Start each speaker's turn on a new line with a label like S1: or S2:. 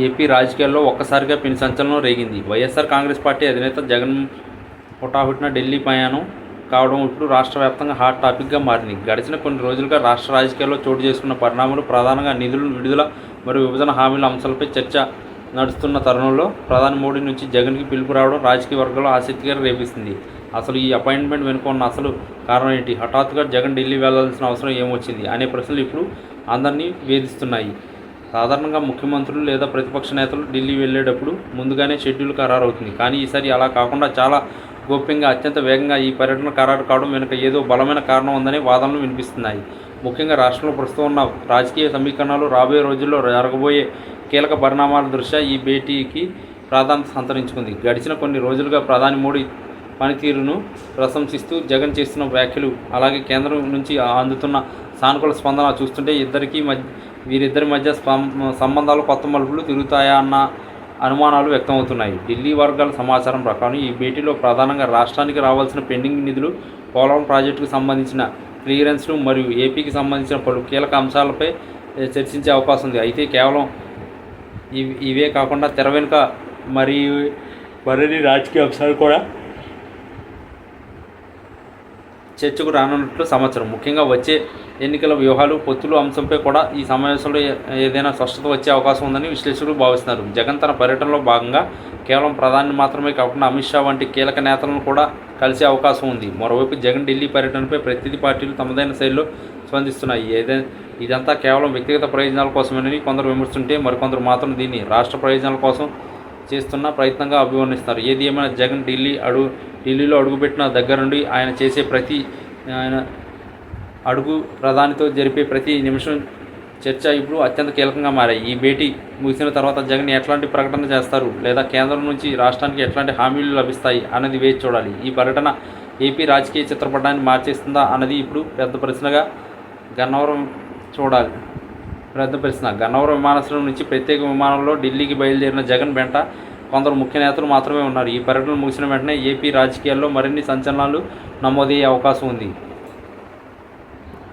S1: AP రాజకీయాల్లో ఒక్కసారిగా పెను సంచలనం రేగింది. వైఎస్ఆర్ కాంగ్రెస్ పార్టీ అధినేత జగన్ హుటాహుటిన ఢిల్లీ ప్రయాణం కావడం ఇప్పుడు రాష్ట్ర వ్యాప్తంగా హాట్ టాపిక్గా మారింది. గడిచిన కొన్ని రోజులుగా రాష్ట్ర రాజకీయాల్లో చోటు చేసుకున్న పరిణామాలు, ప్రధానంగా నిధుల విడుదల మరియు విభజన హామీల అంశాలపై చర్చ నడుస్తున్న తరుణంలో ప్రధాని మోడీ నుంచి జగన్కి పిలుపు రావడం రాజకీయ వర్గాల్లో ఆసక్తిగా రేపిస్తుంది. అసలు ఈ అపాయింట్మెంట్ వెనుక ఉన్న అసలు కారణం ఏంటి? హఠాత్తుగా జగన్ ఢిల్లీ వెళ్లాల్సిన అవసరం ఏమొచ్చింది అనే ప్రశ్నలు ఇప్పుడు అందరినీ వేధిస్తున్నాయి. సాధారణంగా ముఖ్యమంత్రులు లేదా ప్రతిపక్ష నేతలు ఢిల్లీ వెళ్ళేటప్పుడు ముందుగానే షెడ్యూల్ ఖరారవుతుంది. కానీ ఈసారి అలా కాకుండా చాలా గోప్యంగా, అత్యంత వేగంగా ఈ పర్యటన ఖరారు కావడం వెనుక ఏదో బలమైన కారణం ఉందనే వాదనలు వినిపిస్తున్నాయి. ముఖ్యంగా రాష్ట్రంలో ప్రస్తుతం ఉన్న రాజకీయ సమీకరణాలు, రాబోయే రోజుల్లో జరగబోయే కీలక పరిణామాల దృష్ట్యా ఈ భేటీకి ప్రాధాన్యత సంతరించుకుంది. గడిచిన కొన్ని రోజులుగా ప్రధాని మోడీ పనితీరును ప్రశంసిస్తూ జగన్ చేస్తున్న వ్యాఖ్యలు, అలాగే కేంద్రం నుంచి అందుతున్న సానుకూల స్పందన చూస్తుంటే వీరిద్దరి మధ్య సంబంధాలు కొత్త మలుపులు తిరుగుతాయా అన్న అనుమానాలు వ్యక్తమవుతున్నాయి. ఢిల్లీ వర్గాల సమాచారం ప్రకారం ఈ భేటీలో ప్రధానంగా రాష్ట్రానికి రావాల్సిన పెండింగ్ నిధులు, పోలవరం ప్రాజెక్టుకు సంబంధించిన క్లియరెన్స్లు మరియు ఏపీకి సంబంధించిన పలు కీలక అంశాలపై చర్చించే అవకాశం ఉంది. అయితే కేవలం ఇవే కాకుండా తెర వెనుక మరిన్ని రాజకీయ అంశాలు కూడా చర్చకు రానున్నట్లు సమాచారం. ముఖ్యంగా వచ్చే ఎన్నికల వ్యూహాలు, పొత్తులు అంశంపై కూడా ఈ సమావేశంలో ఏదైనా స్పష్టత వచ్చే అవకాశం ఉందని విశ్లేషకులు భావిస్తున్నారు. జగన్ తన పర్యటనలో భాగంగా కేవలం ప్రధాని మాత్రమే కాకుండా అమిత్ షా వంటి కీలక నేతలను కూడా కలిసే అవకాశం ఉంది. మరోవైపు జగన్ ఢిల్లీ పర్యటనపై ప్రతినిధి పార్టీలు తమదైన శైలిలో స్పందిస్తున్నాయి. ఇదంతా కేవలం వ్యక్తిగత ప్రయోజనాల కోసమేనని కొందరు విమర్శిస్తుంటే, మరికొందరు మాత్రం దీన్ని రాష్ట్ర ప్రయోజనాల కోసం చేస్తున్న ప్రయత్నంగా అభివర్ణిస్తారు. ఏది ఏమైనా జగన్ ఢిల్లీలో అడుగుపెట్టిన దగ్గర నుండి ఆయన చేసే ప్రతి అడుగు, ప్రధానితో జరిపే ప్రతి నిమిషం చర్చ ఇప్పుడు అత్యంత కీలకంగా మారాయి. ఈ భేటీ ముగిసిన తర్వాత జగన్ ఎట్లాంటి ప్రకటన చేస్తారు, లేదా కేంద్రం నుంచి రాష్ట్రానికి ఎట్లాంటి హామీలు లభిస్తాయి అన్నది వేచి చూడాలి. ఈ పర్యటన ఏపీ రాజకీయ చిత్రపటాన్ని మార్చేస్తుందా అన్నది ఇప్పుడు పెద్ద ప్రశ్న. గన్నవరం విమానాశ్రయం నుంచి ప్రత్యేక విమానంలో ఢిల్లీకి బయలుదేరిన జగన్ వెంట కొందరు ముఖ్య నేతలు మాత్రమే ఉన్నారు. ఈ పర్యటన ముగిసిన వెంటనే ఏపీ రాజకీయాల్లో మరిన్ని సంచలనాలు నమోదయ్యే అవకాశం ఉంది.